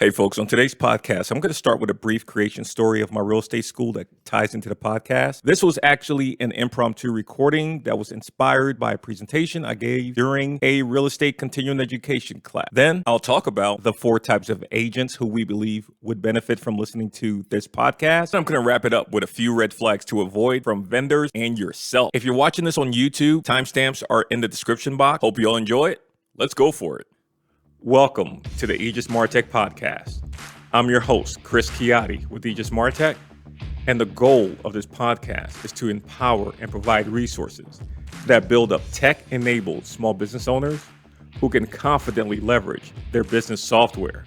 Hey folks, on today's podcast, I'm going to start with a brief creation story of my real estate school that ties into the podcast. This was actually an impromptu recording that was inspired by a presentation I gave during a real estate continuing education class. Then I'll talk about the 4 types of agents who we believe would benefit from listening to this podcast. I'm going to wrap it up with a few red flags to avoid from vendors and yourself. If you're watching this on YouTube, timestamps are in the description box. Hope you all enjoy it. Let's go for it. Welcome to the Aegis Martech podcast. I'm your host, Chris Chiatti with Aegis Martech, and the goal of this podcast is to empower and provide resources that build up tech-enabled small business owners who can confidently leverage their business software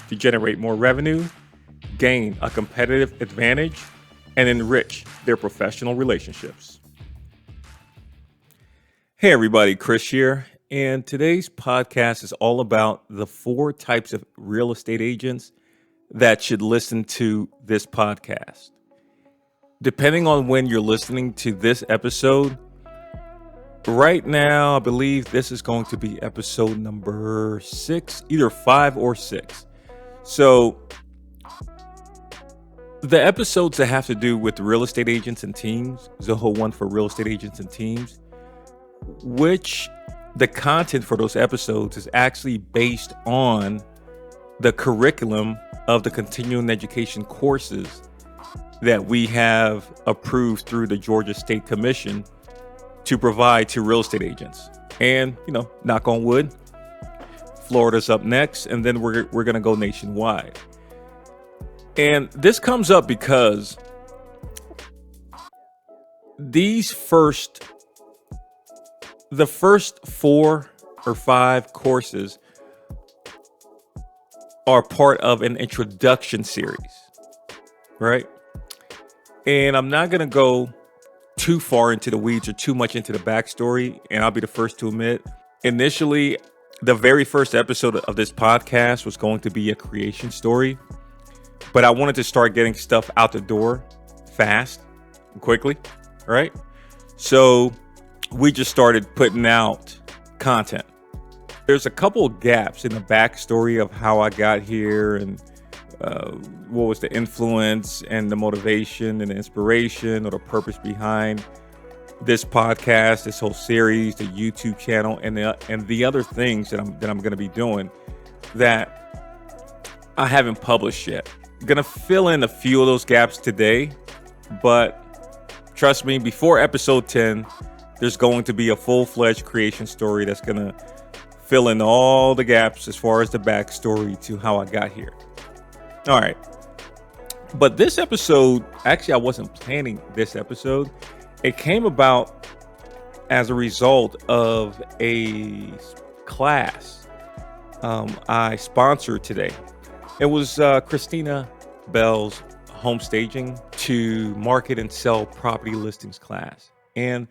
to generate more revenue, gain a competitive advantage, and enrich their professional relationships. Hey everybody, Chris here. And today's podcast is all about the 4 types of real estate agents that should listen to this podcast. Depending on when you're listening to this episode, right now, I believe this is going to be episode number 6, either 5 or 6. So the episodes that have to do with real estate agents and teams, Zoho 1 for real estate agents and teams, which the content for those episodes is actually based on the curriculum of the continuing education courses that we have approved through the Georgia State Commission to provide to real estate agents. And, knock on wood, Florida's up next, and then we're going to go nationwide. And this comes up because the first 4 or 5 courses are part of an introduction series, right? And I'm not going to go too far into the weeds or too much into the backstory. And I'll be the first to admit, initially, the very first episode of this podcast was going to be a creation story. But I wanted to start getting stuff out the door fast and quickly, right? So we just started putting out content. There's a couple of gaps in the backstory of how I got here and what was the influence and the motivation and the inspiration or the purpose behind this podcast, this whole series, the YouTube channel, and the other things that I'm going to be doing that I haven't published yet. I'm going to fill in a few of those gaps today, but trust me, before episode 10, there's going to be a full-fledged creation story that's going to fill in all the gaps as far as the backstory to how I got here. All right. But this episode, actually, I wasn't planning this episode. It came about as a result of a class I sponsored today. It was Christina Bell's home staging to market and sell property listings class. And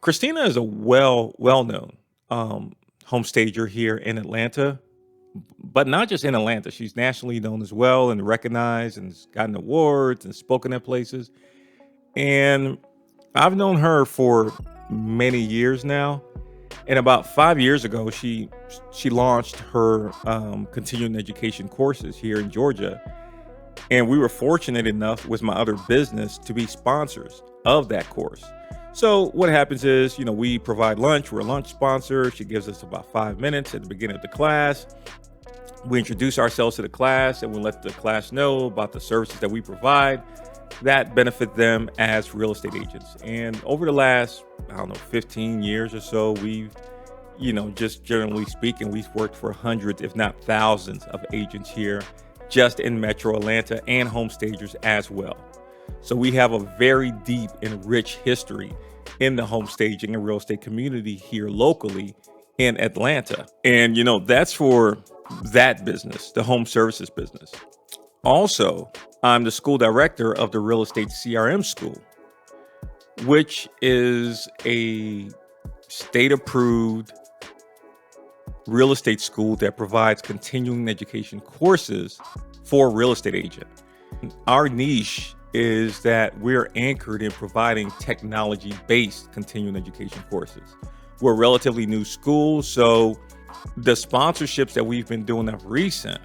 Christina is a well-known home stager here in Atlanta, but not just in Atlanta. She's nationally known as well and recognized and has gotten awards and spoken at places. And I've known her for many years now. And about 5 years ago, she launched her continuing education courses here in Georgia. And we were fortunate enough with my other business to be sponsors of that course. So what happens is, we provide lunch. We're a lunch sponsor. She gives us about 5 minutes at the beginning of the class. We introduce ourselves to the class and we let the class know about the services that we provide that benefit them as real estate agents. And over the last, 15 years or so, we've, just generally speaking, we've worked for hundreds, if not thousands of agents here just in Metro Atlanta and home stagers as well. So we have a very deep and rich history in the home staging and real estate community here locally in Atlanta. And, that's for that business, the home services business. Also, I'm the school director of the Real Estate CRM School, which is a state-approved real estate school that provides continuing education courses for real estate agents. Our niche is that we're anchored in providing technology-based continuing education courses. We're a relatively new school, so the sponsorships that we've been doing of recent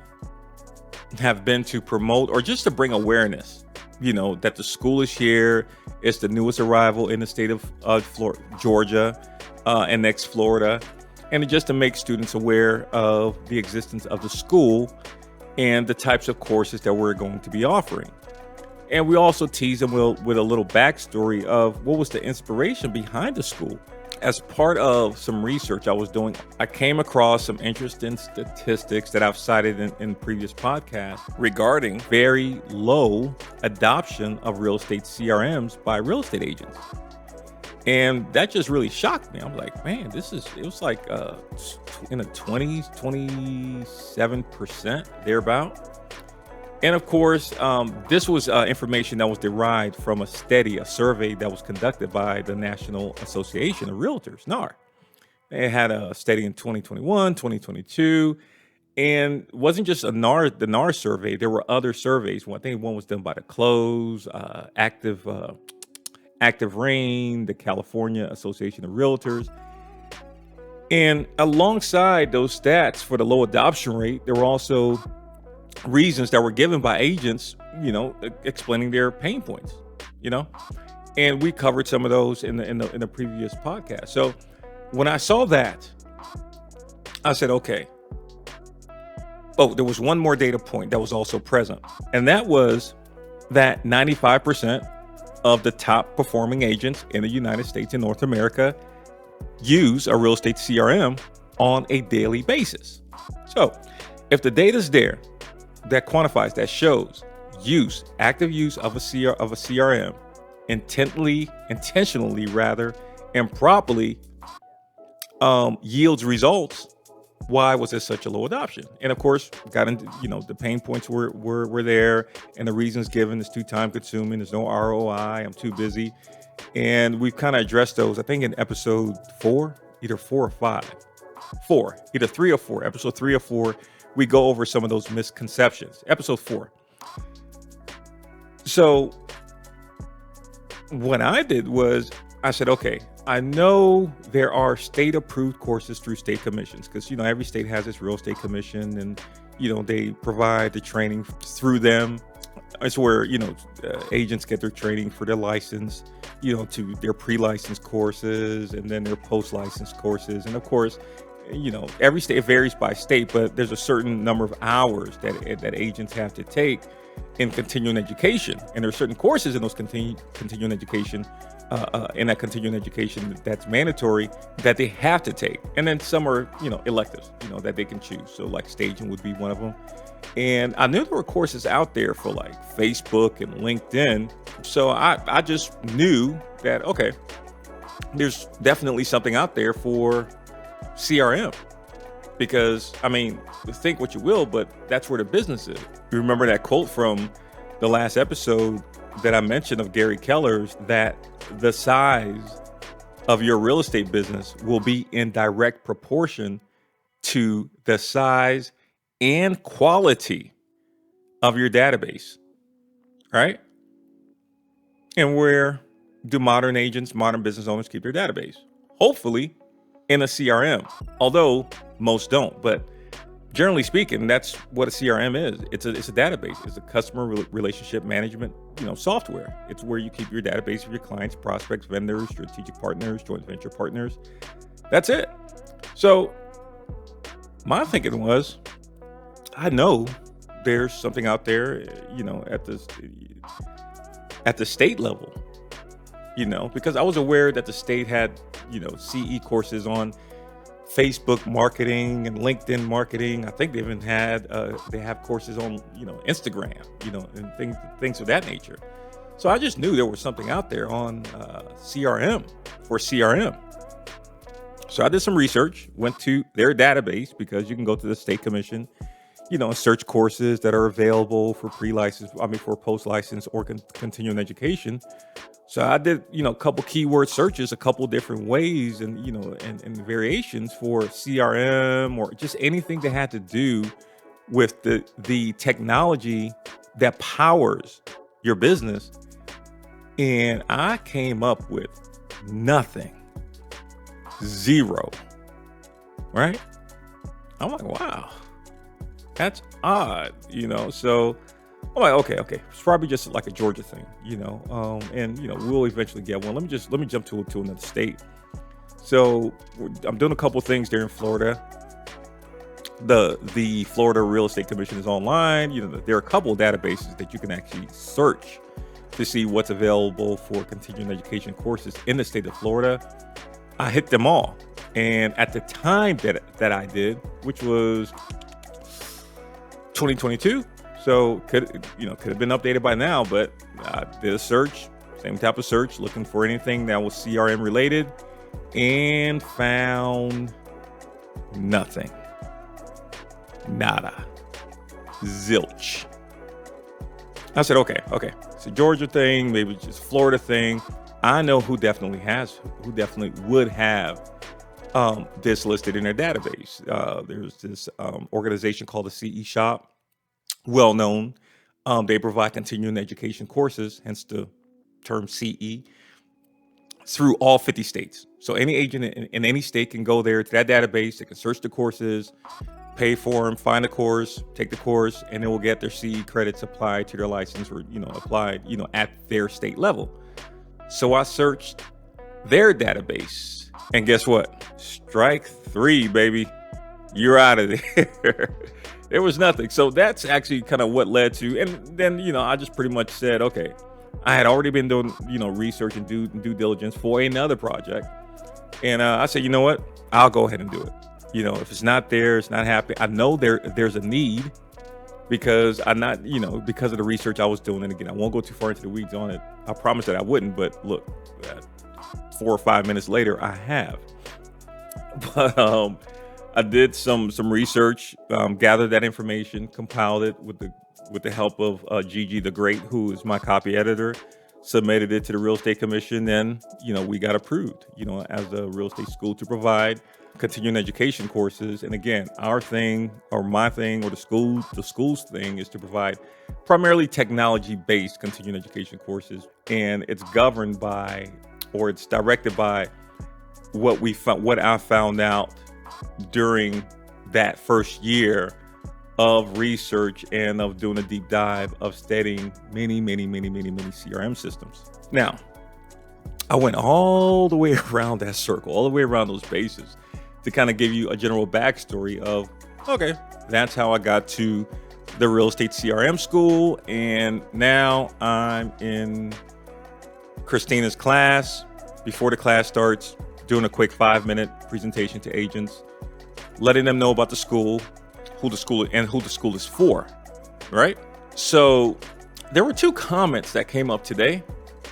have been to promote or just to bring awareness, that the school is here. It's the newest arrival in the state of Georgia and next Florida. And just to make students aware of the existence of the school and the types of courses that we're going to be offering. And we also tease them with a little backstory of what was the inspiration behind the school. As part of some research I was doing, I came across some interesting statistics that I've cited in previous podcasts regarding very low adoption of real estate CRMs by real estate agents. And that just really shocked me. I'm like, man, it was like in the 20s, 27%, thereabout. And of course, this was information that was derived from a survey that was conducted by the National Association of Realtors, NAR. They had a study in 2021, 2022, and it wasn't just the NAR survey. There were other surveys. I think one was done by the Close, Active Rain, the California Association of Realtors. And alongside those stats for the low adoption rate, there were also reasons that were given by agents, explaining their pain points, and we covered some of those in the previous podcast. So when I saw that, I said, okay. Oh, there was one more data point that was also present, and that was that 95% of the top performing agents in the United States and North America use a real estate CRM on a daily basis. So if the data is there, that quantifies, that shows active use of a CRM intentionally and properly yields results. Why was there such a low adoption? And of course, got into, the pain points were there, and the reasons given is too time consuming. There's no ROI. I'm too busy. And we've kind of addressed those, I think, in episode 4, either 4 or 5, 4, either 3 or 4, episode 3 or 4. We go over some of those misconceptions. Episode 4. So what I did was I said, okay, I know there are state approved courses through state commissions because, every state has its real estate commission and, they provide the training through them. It's where, agents get their training for their license, to their pre-license courses and then their post-license courses. And of course, every state, it varies by state, but there's a certain number of hours that agents have to take in continuing education. And there are certain courses in those continuing education, that's mandatory that they have to take. And then some are, electives, that they can choose. So like staging would be one of them. And I knew there were courses out there for like Facebook and LinkedIn. So I just knew that, okay, there's definitely something out there for CRM, because think what you will, but that's where the business is. You remember that quote from the last episode that I mentioned of Gary Keller's, that the size of your real estate business will be in direct proportion to the size and quality of your database, right? And where do modern agents, modern business owners keep their database? Hopefully in a CRM, although most don't. But generally speaking, that's what a CRM is. It's a database. It's a customer relationship management, software. It's where you keep your database of your clients, prospects, vendors, strategic partners, joint venture partners. That's it. So my thinking was, I know there's something out there, at the state level, because I was aware that the state had, CE courses on Facebook marketing and LinkedIn marketing. I think they even they have courses on, Instagram, and things of that nature. So I just knew there was something out there on CRM for CRM. So I did some research, went to their database, because you can go to the state commission, and search courses that are available for for post-license or continuing education. So I did, a couple keyword searches, a couple different ways and, and variations for CRM or just anything that had to do with the technology that powers your business. And I came up with nothing. Zero. Right? I'm like, wow. That's odd, So I'm like, okay, it's probably just like a Georgia thing, and we'll eventually get one. Let me jump to another state. So I'm doing a couple things there in Florida. The Florida Real Estate Commission is online. There are a couple of databases that you can actually search to see what's available for continuing education courses in the state of Florida. I hit them all, and at the time that I did, which was 2022, so could have been updated by now, but I did a search, same type of search, looking for anything that was CRM related, and found nothing. Nada. Zilch. I said, okay. It's a Georgia thing, maybe just Florida thing. I know who definitely would have this listed in their database. There's this organization called the CE Shop, well known. They provide continuing education courses, hence the term CE, through all 50 states. So any agent in any state can go there to that database. They can search the courses, pay for them, find a course, take the course, and they will get their CE credits applied to their license, or applied at their state level. So I searched their database, and guess what? Strike 3, baby. You're out of there. There was nothing. So that's actually kind of what led to, and then I just pretty much said, okay, I had already been doing research and due diligence for another project, and I said, you know what? I'll go ahead and do it. If it's not there, it's not happening. I know there's a need, because because of the research I was doing. And again, I won't go too far into the weeds on it. I promised that I wouldn't, but look, 4 or 5 minutes later, I have. But I did some research, gathered that information, compiled it with the help of Gigi the Great, who is my copy editor, submitted it to the Real Estate Commission, and we got approved, as a real estate school to provide continuing education courses. And again, our thing, or my thing, or the school's thing, is to provide primarily technology-based continuing education courses, and it's governed by, or it's directed by, what I found out during that first year of research and of doing a deep dive of studying many CRM systems. Now, I went all the way around that circle, all the way around those bases, to kind of give you a general backstory of, okay, that's how I got to the real estate CRM school. And now I'm in Christina's class. Before the class starts, doing a quick 5-minute presentation to agents, letting them know about the school, who the school is for, right? So there were 2 comments that came up today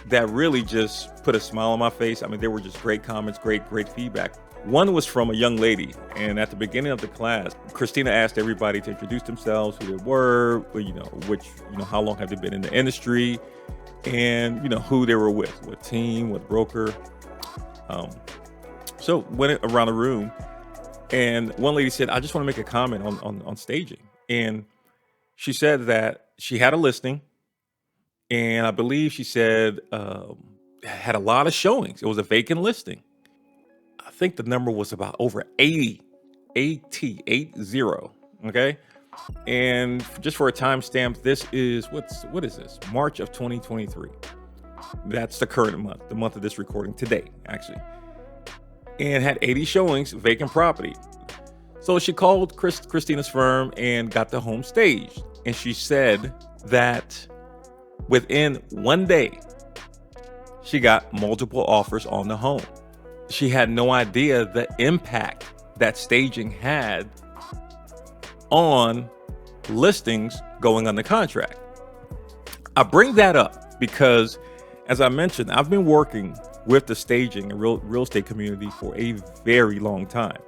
that really just put a smile on my face. I mean, they were just great comments, great feedback. One was from a young lady, and at the beginning of the class, Christina asked everybody to introduce themselves, who they were, how long have they been in the industry, and who they were with, what team, what broker. So went around the room, and one lady said, "I just want to make a comment on staging," and she said that she had a listing, and I believe she said had a lot of showings. It was a vacant listing. I think the number was about over 80, 80. Okay. And just for a timestamp, this is what is this? March of 2023. That's the current month, the month of this recording today, actually. And had 80 showings, vacant property. So she called Christina's firm and got the home staged. And she said that within 1 day, she got multiple offers on the home. She had no idea the impact that staging had on listings going under contract. I bring that up because, as I mentioned, I've been working with the staging and real estate community for a very long time.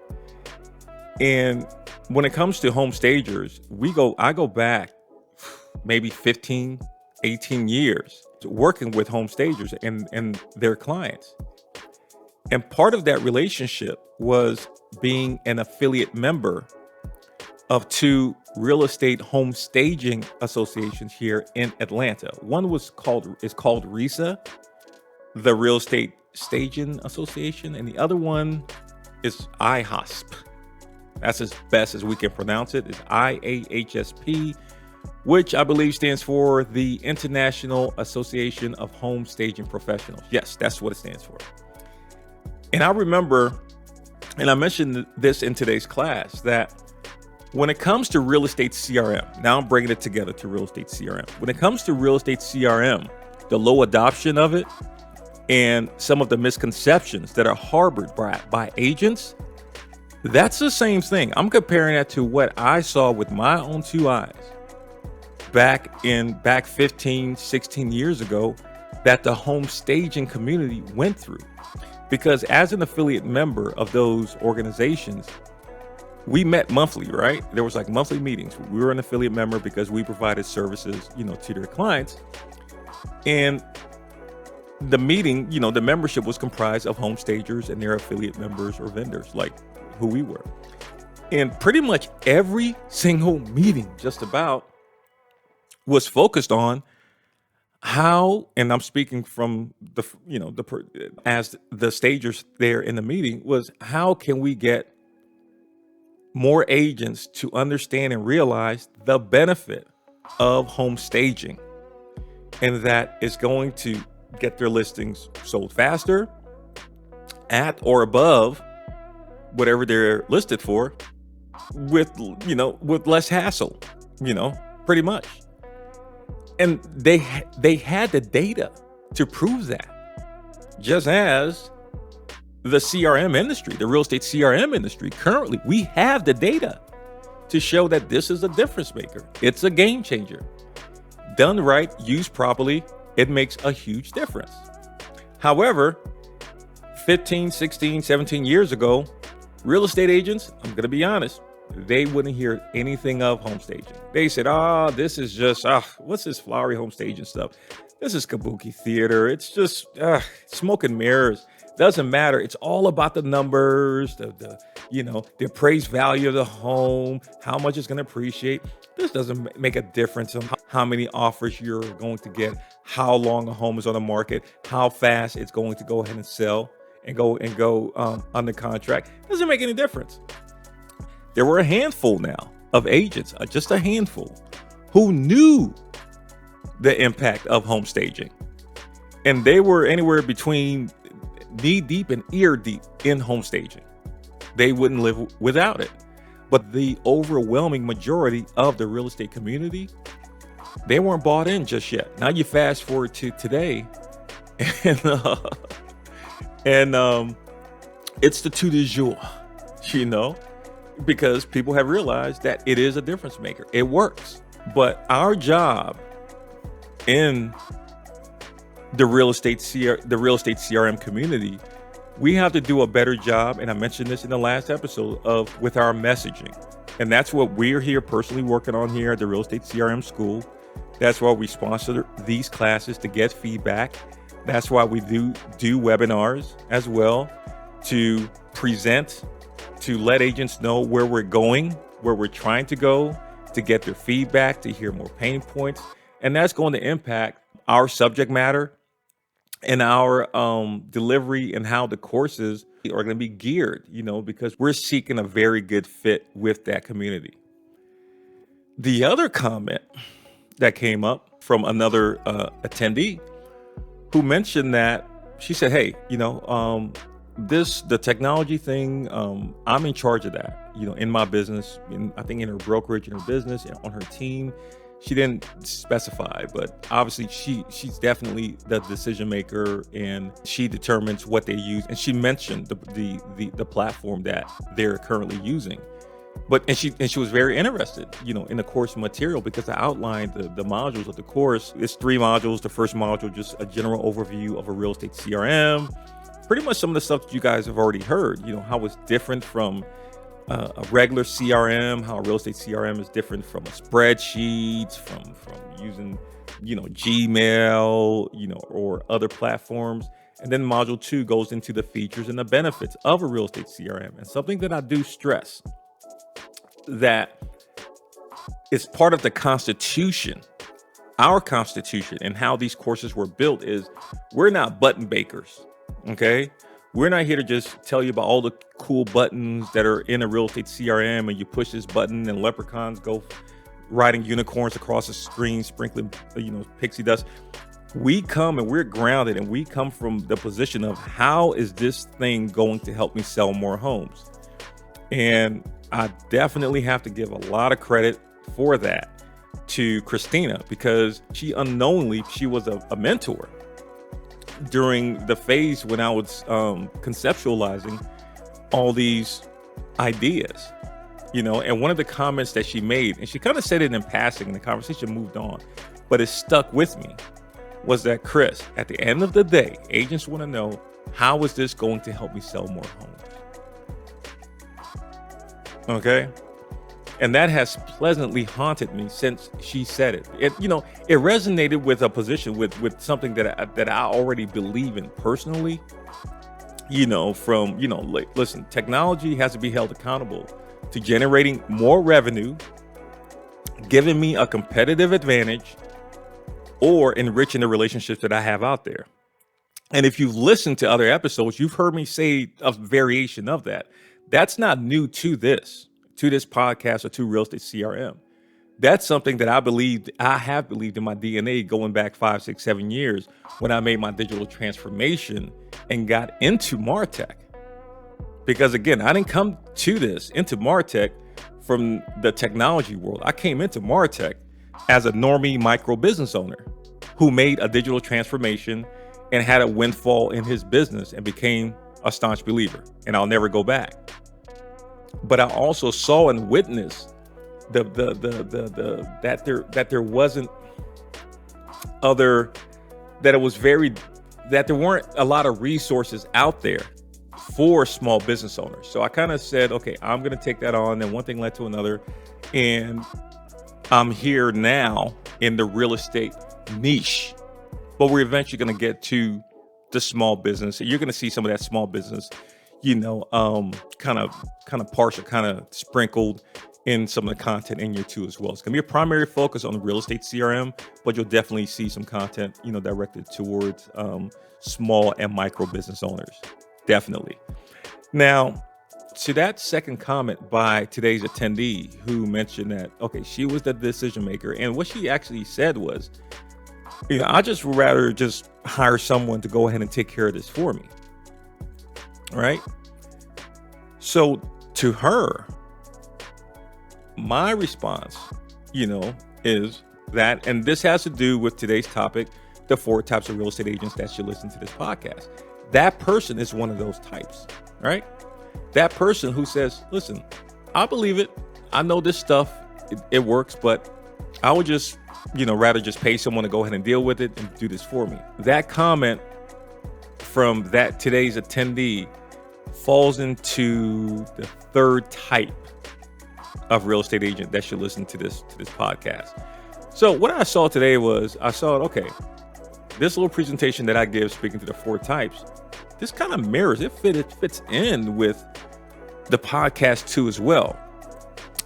And when it comes to home stagers, I go back maybe 15, 18 years working with home stagers and their clients. And part of that relationship was being an affiliate member of 2 real estate home staging associations here in Atlanta. One is called RESA, the Real Estate Staging Association, and the other one is IHOSP. That's as best as we can pronounce it. It's IAHSP, which I believe stands for the International Association of Home Staging Professionals. Yes, that's what it stands for. And I remember, and I mentioned this in today's class, that when it comes to real estate CRM, now I'm bringing it together to real estate CRM. When it comes to real estate CRM, the low adoption of it and some of the misconceptions that are harbored by agents, that's the same thing. I'm comparing that to what I saw with my own two eyes back 15, 16 years ago that the home staging community went through. Because as an affiliate member of those organizations, we met monthly, right? There was like monthly meetings. We were an affiliate member because we provided services, to their clients. And the meeting, the membership was comprised of home stagers and their affiliate members or vendors, like who we were. And pretty much every single meeting just about was focused on how, and I'm speaking from as the stagers there in the meeting, was how can we get more agents to understand and realize the benefit of home staging, and that is going to get their listings sold faster at or above whatever they're listed for with less hassle, pretty much. And they had the data to prove that. Just as the CRM industry, the real estate CRM industry, currently, we have the data to show that this is a difference maker. It's a game changer. Done right, used properly, it makes a huge difference. However, 15, 16, 17 years ago, real estate agents, I'm going to be honest, they wouldn't hear anything of home staging. They said, this is just, what's this flowery home staging stuff? This is kabuki theater. It's just smoke and mirrors. Doesn't matter. It's all about the numbers, the appraised value of the home, how much it's going to appreciate. This doesn't make a difference on how many offers you're going to get, how long a home is on the market, how fast it's going to go ahead and sell and go under contract. Doesn't make any difference. There were a handful now of agents, just a handful, who knew the impact of home staging. And they were anywhere between knee deep and ear deep in home staging. They wouldn't live without it. But the overwhelming majority of the real estate community, they weren't bought in just yet. Now you fast forward to today, and it's the tout du jour, because people have realized that it is a difference maker. It works. But our job in the real estate CRM community, we have to do a better job, and I mentioned this in the last episode, with our messaging. And that's what we're here personally working on here at the Real Estate CRM School. That's why we sponsor these classes to get feedback. That's why we do webinars as well, to present, to let agents know where we're going, where we're trying to go, to get their feedback, to hear more pain points. And that's going to impact our subject matter and our delivery, and how the courses are going to be geared, because we're seeking a very good fit with that community. The other comment that came up from another attendee who mentioned that, she said, hey, the technology thing, I'm in charge of that, in my business, I think in her brokerage, in her business, on her team. She didn't specify, but obviously she's definitely the decision maker, and she determines what they use. And she mentioned the platform that they're currently using. And she was very interested, in the course material, because I outlined the modules of the course. It's 3 modules. The first module, just a general overview of a real estate CRM. Pretty much some of the stuff that you guys have already heard, how it's different from a regular CRM, how a real estate CRM is different from a spreadsheets, from using, Gmail, or other platforms. And then module 2 goes into the features and the benefits of a real estate CRM. And something that I do stress, that is part of the Constitution, our Constitution, and how these courses were built, is we're not button bakers. Okay. We're not here to just tell you about all the cool buttons that are in a real estate CRM, and you push this button and leprechauns go riding unicorns across the screen, sprinkling, pixie dust. We come and we're grounded, and we come from the position of how is this thing going to help me sell more homes? And I definitely have to give a lot of credit for that to Christina, because she was a mentor during the phase when I was conceptualizing all these ideas, and one of the comments that she made, and she kind of said it in passing and the conversation moved on, but it stuck with me, was that, Chris, at the end of the day, agents want to know, how is this going to help me sell more homes? Okay. And that has pleasantly haunted me since she said it. It resonated with a position, with something that I already believe in personally. Listen, technology has to be held accountable to generating more revenue, giving me a competitive advantage, or enriching the relationships that I have out there. And if you've listened to other episodes, you've heard me say a variation of that. That's not new to this podcast or to real estate CRM. That's something that I have believed in my DNA going back 5, 6, 7 years when I made my digital transformation and got into MarTech. Because again, I didn't come into MarTech from the technology world. I came into MarTech as a normie micro business owner who made a digital transformation and had a windfall in his business and became a staunch believer. And I'll never go back. But I also saw and witnessed that there wasn't that there weren't a lot of resources out there for small business owners. So I kind of said, okay, I'm going to take that on. And one thing led to another. And I'm here now in the real estate niche, but we're eventually going to get to the small business. You're going to see some of that small business, kind of partial, kind of sprinkled in some of the content in here too as well. It's going to be a primary focus on the real estate CRM, but you'll definitely see some content, directed towards small and micro business owners. Definitely. Now, to that second comment by today's attendee who mentioned that, okay, she was the decision maker. And what she actually said was, I just would rather just hire someone to go ahead and take care of this for me. Right? So to her, my response, is that, and this has to do with today's topic, the 4 types of real estate agents that should listen to this podcast. That person is one of those types, right? That person who says, listen, I believe it. I know this stuff, it works, but I would just, rather just pay someone to go ahead and deal with it and do this for me. That comment from that today's attendee falls into the 3rd type of real estate agent that should listen to this podcast. So what I saw today was, okay, this little presentation that I give speaking to the 4 types, this kind of mirrors, it fits in with the podcast too as well.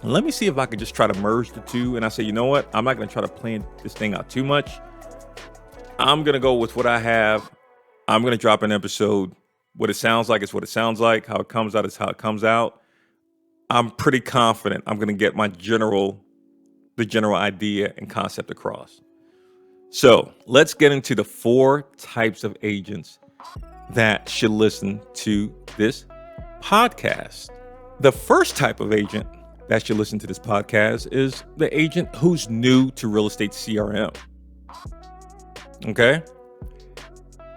Let me see if I can just try to merge the two. And I say, you know what? I'm not going to try to plan this thing out too much. I'm going to go with what I have. I'm going to drop an episode. What it sounds like is what it sounds like. How it comes out is how it comes out. I'm pretty confident I'm going to get the general idea and concept across. So let's get into the 4 types of agents that should listen to this podcast. The first type of agent that should listen to this podcast is the agent who's new to real estate CRM. Okay?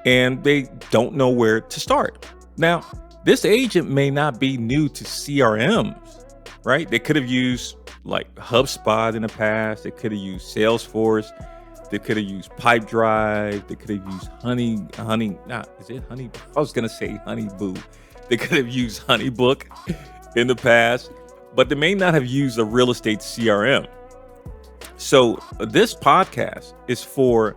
And they don't know where to start. Now, this agent may not be new to CRMs, right? They could have used like HubSpot in the past. They could have used Salesforce. They could have used Pipedrive. They could have used Honey. I was going to say Honeyboo. They could have used Honeybook in the past, but they may not have used a real estate CRM. So this podcast is for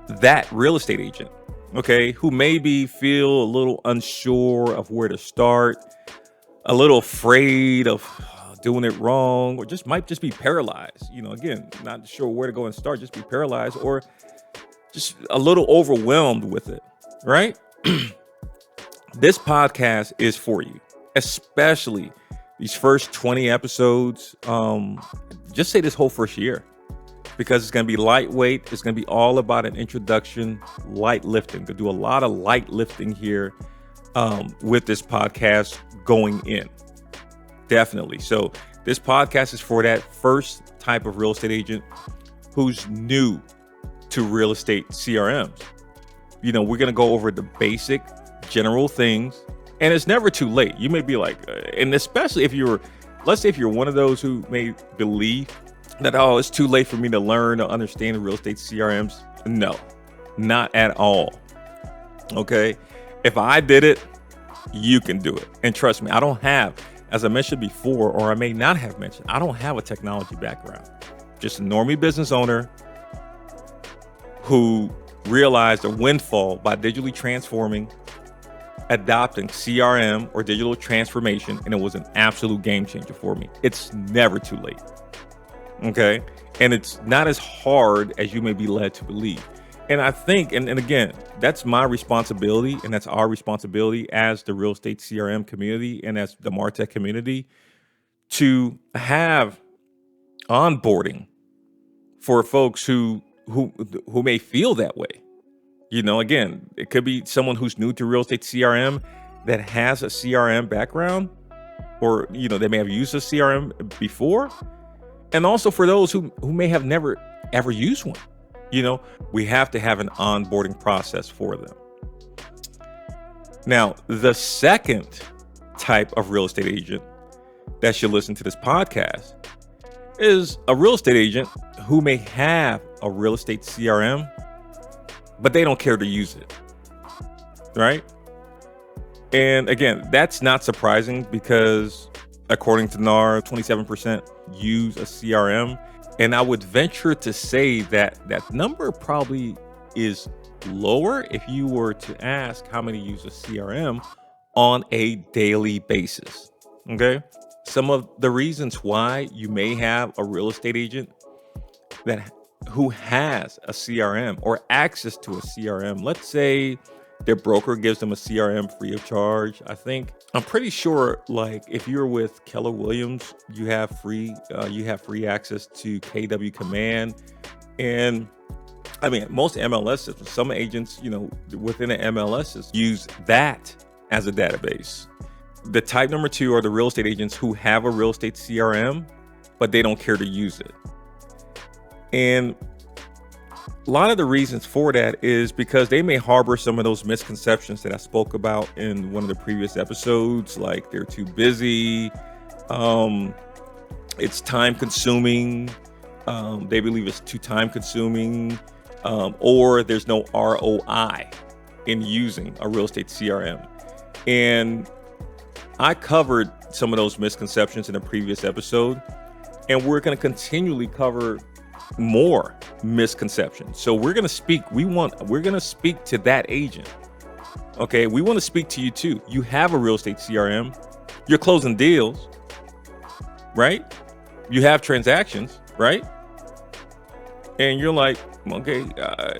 that real estate agent, okay, who maybe feel a little unsure of where to start, a little afraid of doing it wrong, or might just be paralyzed. Again, not sure where to go and start, just be paralyzed or just a little overwhelmed with it, right? This podcast is for you, especially these first 20 episodes. Just say this whole first year, because it's going to be lightweight. It's going to be all about an introduction, light lifting. Going to do a lot of light lifting here with this podcast going in. Definitely. So this podcast is for that first type of real estate agent who's new to real estate CRMs. We're going to go over the basic general things, and it's never too late. You may be like, and especially if let's say if you're one of those who may believe that, oh, it's too late for me to learn or understand real estate CRMs. No, not at all. Okay. If I did it, you can do it. And trust me, I don't have, as I mentioned before, or I may not have mentioned, I don't have a technology background. Just a normie business owner who realized a windfall by digitally transforming, adopting CRM or digital transformation, and it was an absolute game changer for me. It's never too late. Okay. And it's not as hard as you may be led to believe. And I think, and again, that's my responsibility, and that's our responsibility as the real estate CRM community and as the MarTech community, to have onboarding for folks who may feel that way. Again, it could be someone who's new to real estate CRM that has a CRM background, or, they may have used a CRM before. And also for those who may have never, ever used one. We have to have an onboarding process for them. Now, the second type of real estate agent that should listen to this podcast is a real estate agent who may have a real estate CRM, but they don't care to use it, right? And again, that's not surprising, because according to NAR, 27% use a CRM. And I would venture to say that that number probably is lower if you were to ask how many use a CRM on a daily basis. Okay. Some of the reasons why you may have a real estate agent who has a CRM or access to a CRM. Let's say their broker gives them a CRM free of charge. I'm pretty sure, like, if you're with Keller Williams, you have free access to KW Command. And I mean, most MLSs, some agents, within an MLS use that as a database. The type number 2 are the real estate agents who have a real estate CRM, but they don't care to use it. And a lot of the reasons for that is because they may harbor some of those misconceptions that I spoke about in one of the previous episodes, like they're too busy, it's time consuming, they believe it's too time consuming, or there's no ROI in using a real estate CRM. And I covered some of those misconceptions in a previous episode, and we're going to continually cover more misconceptions. So we're going to speak to that agent. Okay. We want to speak to you too. You have a real estate CRM, you're closing deals, right? You have transactions, right? And you're like, okay,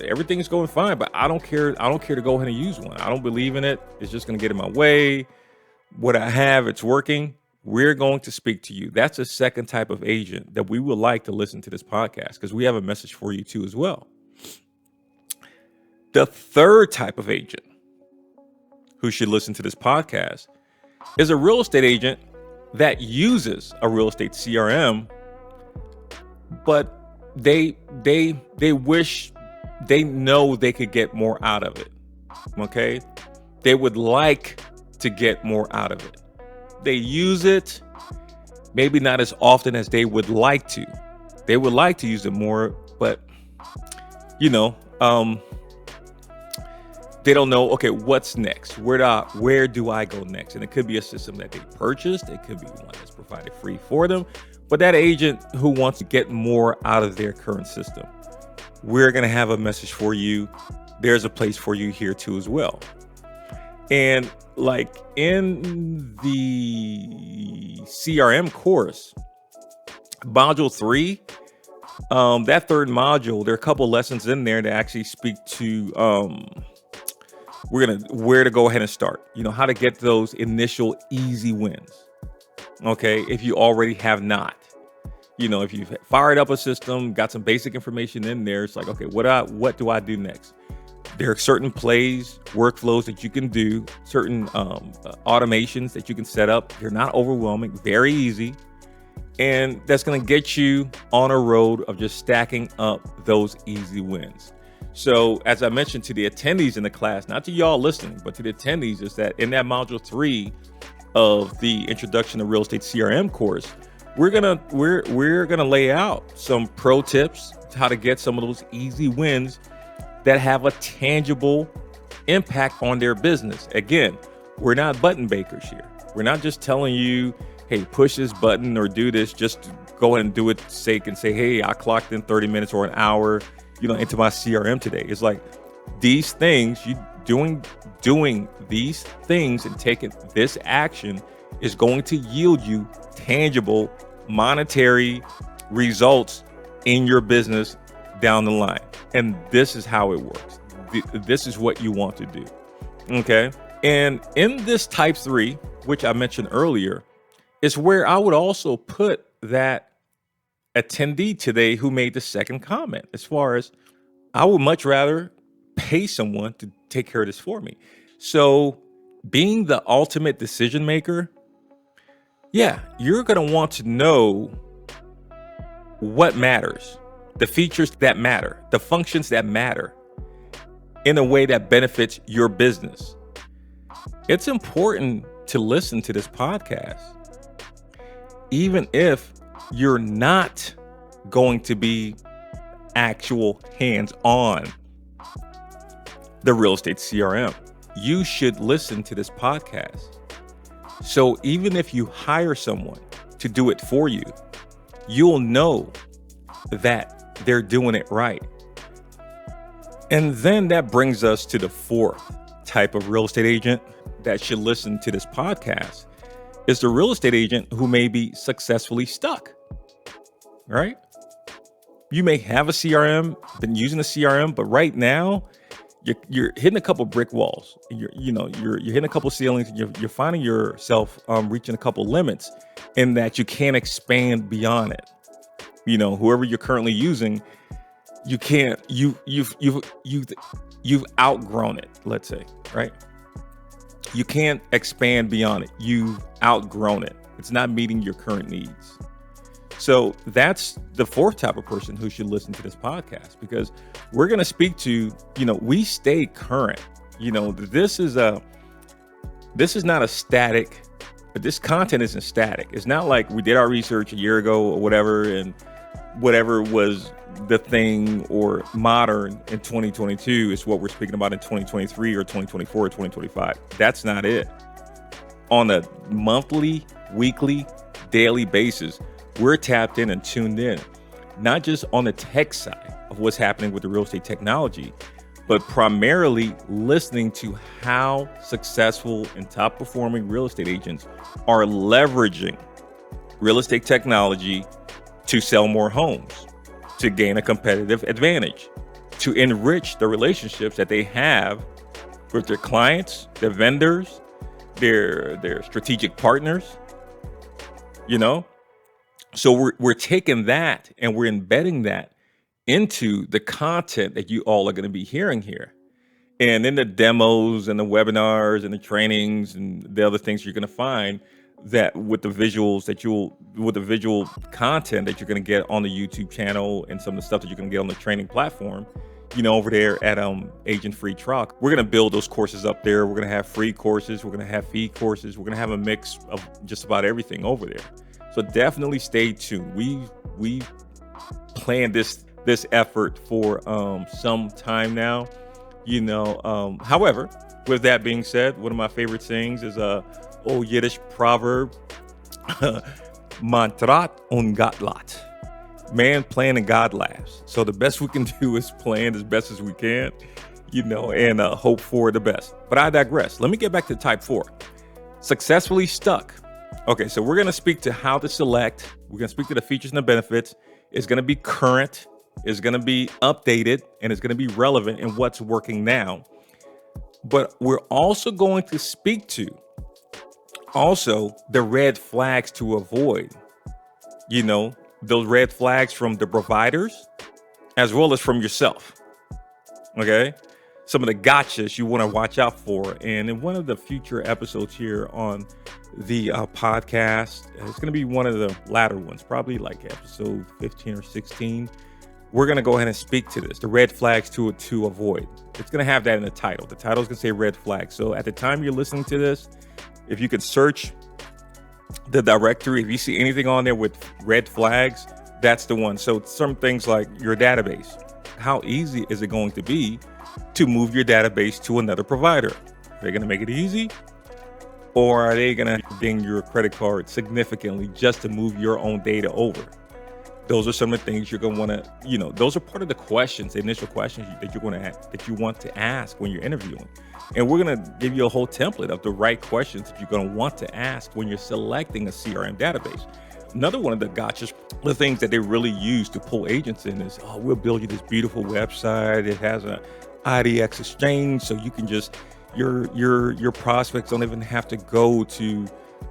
everything's going fine, but I don't care to go ahead and use one. I don't believe in it. It's just going to get in my way. What I have, it's working. We're going to speak to you. That's a second type of agent that we would like to listen to this podcast, because we have a message for you too as well. The third type of agent who should listen to this podcast is a real estate agent that uses a real estate CRM, but they wish, they know they could get more out of it. Okay? They would like to get more out of it. They use it, maybe not as often as they would like to. They would like to use it more, but they don't know, okay, what's next? Where do I go next? And it could be a system that they purchased. It could be one that's provided free for them. But that agent who wants to get more out of their current system, we're going to have a message for you. There's a place for you here too as well. And like in the CRM course, module 3, that third module, there are a couple lessons in there that actually speak to where to go ahead and start, how to get those initial easy wins. Okay. If you already have not, if you've fired up a system, got some basic information in there, it's like, okay, what do I do next? There are certain plays, workflows that you can do, certain automations that you can set up. They're not overwhelming, very easy. And that's going to get you on a road of just stacking up those easy wins. So as I mentioned to the attendees in the class, not to y'all listening, but to the attendees, is that in that module 3 of the Introduction to Real Estate CRM course, we're gonna lay out some pro tips to how to get some of those easy wins that have a tangible impact on their business. Again, we're not button bakers here. We're not just telling you, hey, push this button or do this, just to go ahead and do it sake and say, hey, I clocked in 30 minutes or an hour, into my CRM today. It's like these things, you doing these things and taking this action is going to yield you tangible monetary results in your business down the line. And this is how it works. This is what you want to do. Okay. And in this type 3, which I mentioned earlier, is where I would also put that attendee today who made the second comment, as far as I would much rather pay someone to take care of this for me. So being the ultimate decision maker, yeah, you're going to want to know what matters, the features that matter, the functions that matter in a way that benefits your business. It's important to listen to this podcast, even if you're not going to be actual hands-on the real estate CRM. You should listen to this podcast. So even if you hire someone to do it for you, you'll know that they're doing it right. And then that brings us to the 4th type of real estate agent that should listen to this podcast, is the real estate agent who may be successfully stuck, right? You may have a CRM, been using a CRM, but right now you're hitting a couple brick walls. You're hitting a couple ceilings. You're finding yourself reaching a couple limits, in that you can't expand beyond it. Whoever you're currently using, you can't. You've outgrown it. Let's say, right? You can't expand beyond it. You've outgrown it. It's not meeting your current needs. So that's the 4th type of person who should listen to this podcast, because we're going to speak to, we stay current. This is not a static, this content isn't static. It's not like we did our research a year ago or whatever, and whatever was the thing or modern in 2022 is what we're speaking about in 2023 or 2024 or 2025. That's not it. On a monthly, weekly, daily basis, we're tapped in and tuned in, not just on the tech side of what's happening with the real estate technology, but primarily listening to how successful and top performing real estate agents are leveraging real estate technology to sell more homes, to gain a competitive advantage, to enrich the relationships that they have with their clients, their vendors, their strategic partners, So we're taking that and we're embedding that into the content that you all are going to be hearing here. And in the demos and the webinars and the trainings and the other things you're going to find, that with the visual content that you're going to get on the YouTube channel and some of the stuff that you're going to get on the training platform, over there at Agent Free Trial, we're going to build those courses up there. We're going to have free courses. We're going to have fee courses. We're going to have a mix of just about everything over there. So definitely stay tuned. We planned this effort for some time now, However, with that being said, one of my favorite sayings is old Yiddish proverb, "Man trat und Gott lacht." Man plan and God laughs. So the best we can do is plan as best as we can, and hope for the best. But I digress. Let me get back to type 4. Successfully stuck. Okay, so we're going to speak to how to select. We're going to speak to the features and the benefits. It's going to be current. It's going to be updated. And it's going to be relevant in what's working now. But we're also going to speak to also the red flags to avoid, you know, those red flags from the providers as well as from yourself. Okay. Some of the gotchas you want to watch out for. And in one of the future episodes here on the podcast, it's going to be one of the latter ones, probably like episode 15 or 16. We're going to go ahead and speak to this, the red flags to avoid. It's going to have that in the title. The title is going to say red flags. So at the time you're listening to this, if you could search the directory, if you see anything on there with red flags, that's the one. So some things like your database. How easy is it going to be to move your database to another provider? Are they going to make it easy? Or are they going to ding your credit card significantly just to move your own data over? Those are some of the things you're going to want to, those are part of the questions, the initial questions that you're going to that you want to ask when you're interviewing. And we're going to give you a whole template of the right questions that you're going to want to ask when you're selecting a CRM database. Another one of the gotchas, the things that they really use to pull agents in is, we'll build you this beautiful website. It has a IDX exchange, so you can just, your prospects don't even have to go to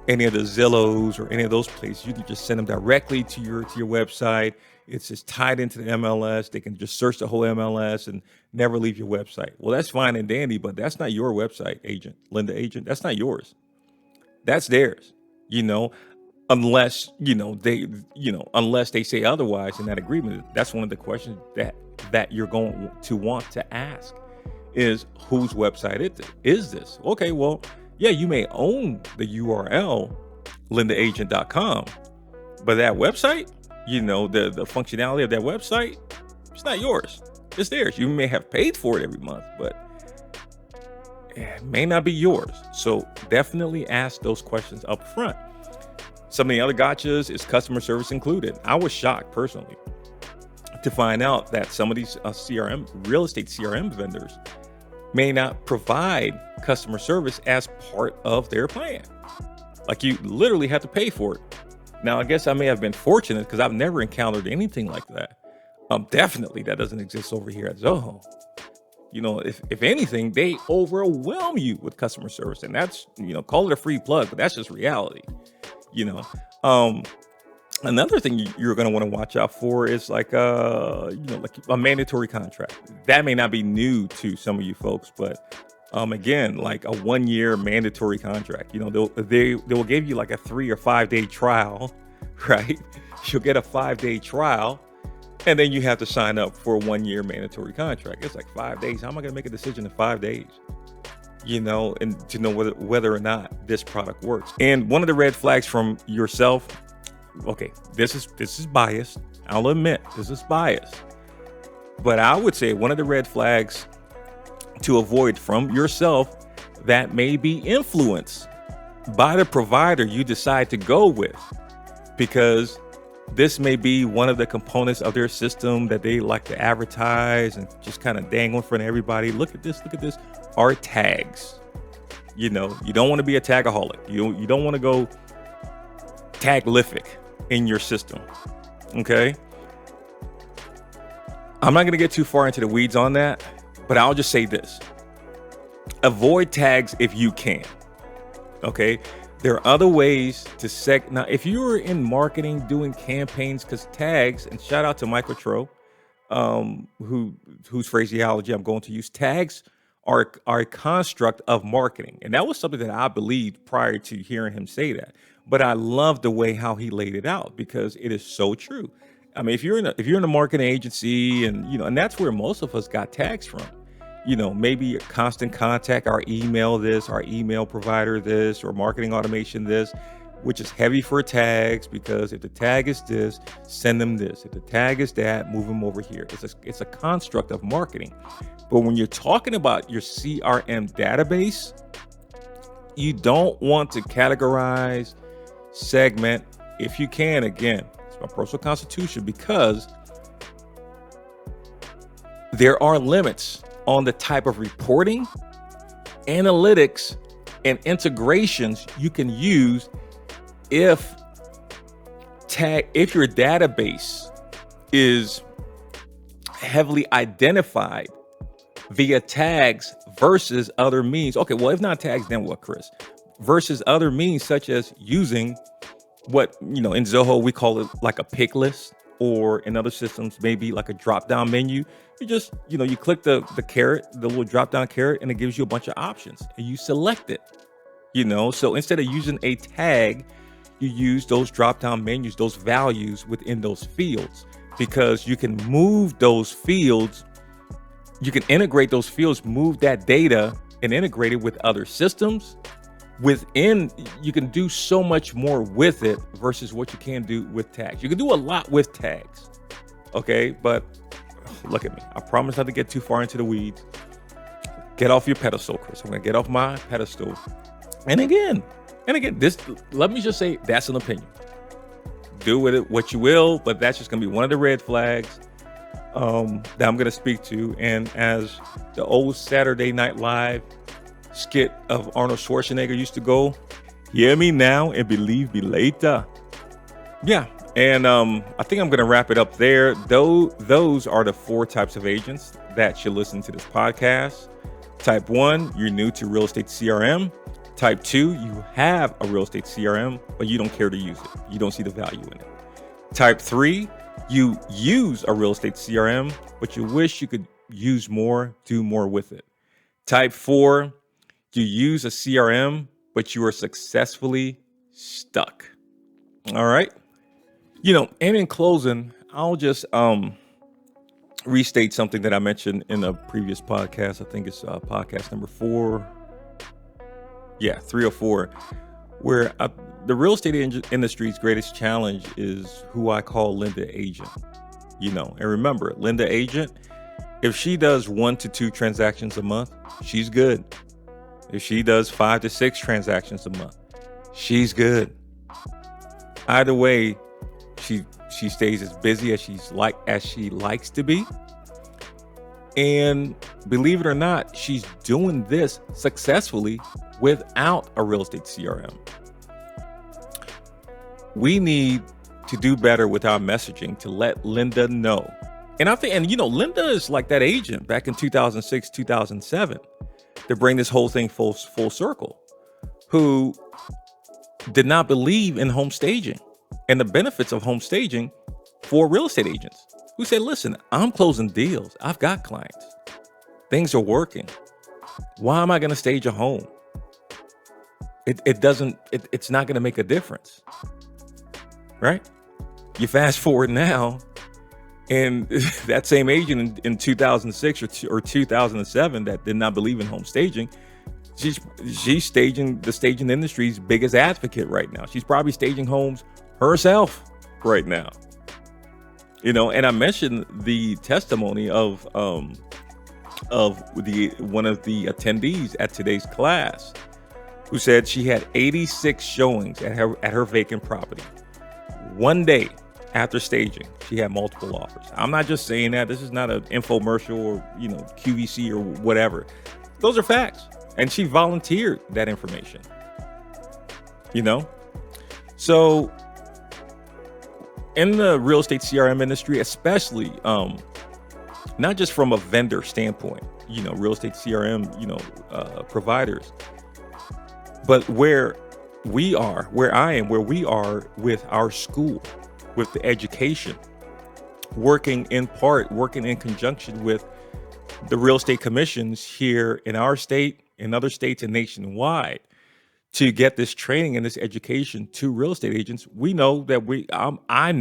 any of the Zillows or any of those places. You can just send them directly to your website. It's just tied into the MLS. They can just search the whole MLS and never leave your website. Well, that's fine and dandy, but that's not your website, agent, Linda agent. That's not yours. That's theirs, unless, unless they say otherwise in that agreement. That's one of the questions that you're going to want to ask is, whose website is this? Okay, well, yeah, you may own the URL, lindaagent.com, but that website, the functionality of that website, it's not yours. It's theirs. You may have paid for it every month, but it may not be yours. So definitely ask those questions up front. Some of the other gotchas is customer service included. I was shocked personally to find out that some of these real estate CRM vendors may not provide customer service as part of their plan. Like, you literally have to pay for it. Now, I guess I may have been fortunate because I've never encountered anything like that. Definitely that doesn't exist over here at Zoho. If anything, they overwhelm you with customer service, and that's, call it a free plug, but that's just reality. Another thing you're going to want to watch out for is like a mandatory contract. That may not be new to some of you folks, but again, like a 1-year mandatory contract. They will give you like a 3 or 5 day trial, right? You'll get a 5-day trial, and then you have to sign up for a 1-year mandatory contract. It's like 5 days. How am I going to make a decision in 5 days? And to know whether or not this product works. And one of the red flags from yourself. Okay, this is biased. I'll admit this is biased. But I would say one of the red flags to avoid from yourself that may be influenced by the provider you decide to go with, because this may be one of the components of their system that they like to advertise and just kind of dangle in front of everybody. Look at this, are tags. You don't want to be a tagaholic. You don't want to go taglific in your system. Okay. I'm not going to get too far into the weeds on that, but I'll just say this: avoid tags if you can. Okay. There are other ways to now, if you are in marketing doing campaigns, because tags, and shout out to Michael Tro, whose phraseology I'm going to use, tags are a construct of marketing. And that was something that I believed prior to hearing him say that. But I love the way how he laid it out, because it is so true. I mean, if you're in a marketing agency, and and that's where most of us got tags from. Maybe constant contact, our email provider this, or marketing automation this, which is heavy for tags, because if the tag is this, send them this. If the tag is that, move them over here. It's a construct of marketing. But when you're talking about your CRM database, you don't want to categorize, segment, if you can. Again, it's my personal constitution, because there are limits on the type of reporting, analytics, and integrations you can use if your database is heavily identified via tags versus other means. Okay, well, if not tags, then what, Chris? Versus other means such as using what, in Zoho, we call it like a pick list, or in other systems, maybe like a drop down menu. You just, you click the caret, the little drop down caret, and it gives you a bunch of options and you select it, So instead of using a tag, you use those drop down menus, those values within those fields, because you can move those fields. You can integrate those fields, move that data and integrate it with other systems. You can do so much more with it versus what you can do with tags. You can do a lot with tags, okay? But look at me. I promise not to get too far into the weeds. Get off your pedestal, Chris. I'm gonna get off my pedestal. And again, let me just say, that's an opinion. Do with it what you will, but that's just gonna be one of the red flags that I'm gonna speak to. And as the old Saturday Night Live skit of Arnold Schwarzenegger used to go, hear me now and believe me later. Yeah, and I think I'm gonna wrap it up there. Those are the 4 types of agents that should listen to this podcast. Type 1, you're new to real estate CRM. Type 2, you have a real estate CRM, but you don't care to use it. You don't see the value in it. Type 3, you use a real estate CRM, but you wish you could use more, do more with it. Type 4, you use a CRM, but you are successfully stuck. All right. And in closing, I'll just restate something that I mentioned in a previous podcast. I think it's podcast number 4. Yeah, 3 or 4, where the real estate industry's greatest challenge is who I call Linda Agent. And remember, Linda Agent, if she does 1 to 2 transactions a month, she's good. If she does 5 to 6 transactions a month, she's good. Either way, she stays as busy as she likes to be. And believe it or not, she's doing this successfully without a real estate CRM. We need to do better with our messaging to let Linda know. And I think, Linda is like that agent back in 2006, 2007. To bring this whole thing full circle, who did not believe in home staging and the benefits of home staging for real estate agents, who said, listen, I'm closing deals. I've got clients. Things are working. Why am I going to stage a home? It's not going to make a difference, right? You fast forward now, and that same agent in 2006 or 2007 that did not believe in home staging, she's staging the staging industry's biggest advocate right now. She's probably staging homes herself right now. And I mentioned the testimony of one of the attendees at today's class, who said she had 86 showings at her vacant property. One day after staging, she had multiple offers. I'm not just saying that. This is not an infomercial or, QVC or whatever. Those are facts. And she volunteered that information. So in the real estate CRM industry, especially, not just from a vendor standpoint, real estate CRM, providers, but where we are with our school, with the education, working in conjunction with the real estate commissions here in our state, in other states, and nationwide, to get this training and this education to real estate agents. We know that I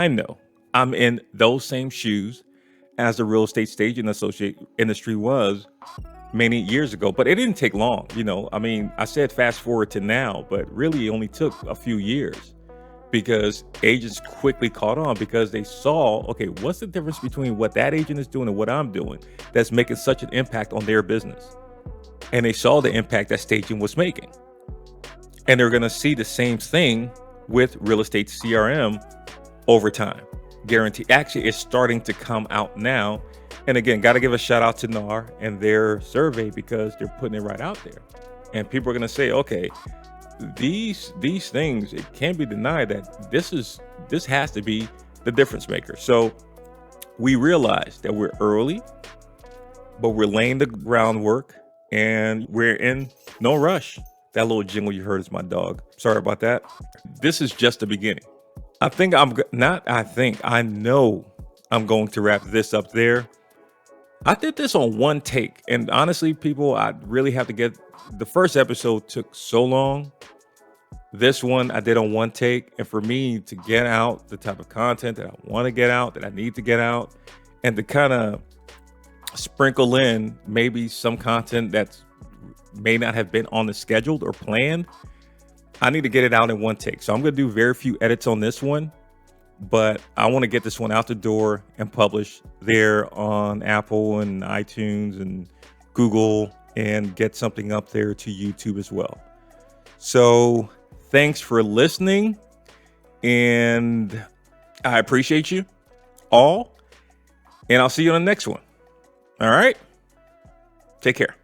know I'm in those same shoes as the real estate staging associate industry was many years ago, but it didn't take long. I said fast forward to now, but really it only took a few years, because agents quickly caught on, because they saw, okay, what's the difference between what that agent is doing and what I'm doing that's making such an impact on their business? And they saw the impact that staging was making. And they're going to see the same thing with real estate CRM over time. Guarantee. Actually, it's starting to come out now. And again, got to give a shout out to NAR and their survey, because they're putting it right out there. And people are going to say, okay, these things, it can't be denied that this has to be the difference maker. So we realize that we're early. but we're laying the groundwork and we're in no rush. That little jingle you heard is my dog. Sorry about that. This is just the beginning. I know I'm going to wrap this up there. I did this on one take. And honestly, people, I really have to get the first episode took so long. This one I did on one take. And for me to get out the type of content that I want to get out, that I need to get out, and to kind of sprinkle in maybe some content that may not have been on the scheduled or planned, I need to get it out in one take. So I'm going to do very few edits on this one, but I want to get this one out the door and publish there on Apple and iTunes and Google and get something up there to YouTube as well. So thanks for listening, and I appreciate you all, and I'll see you on the next one. All right? Take care.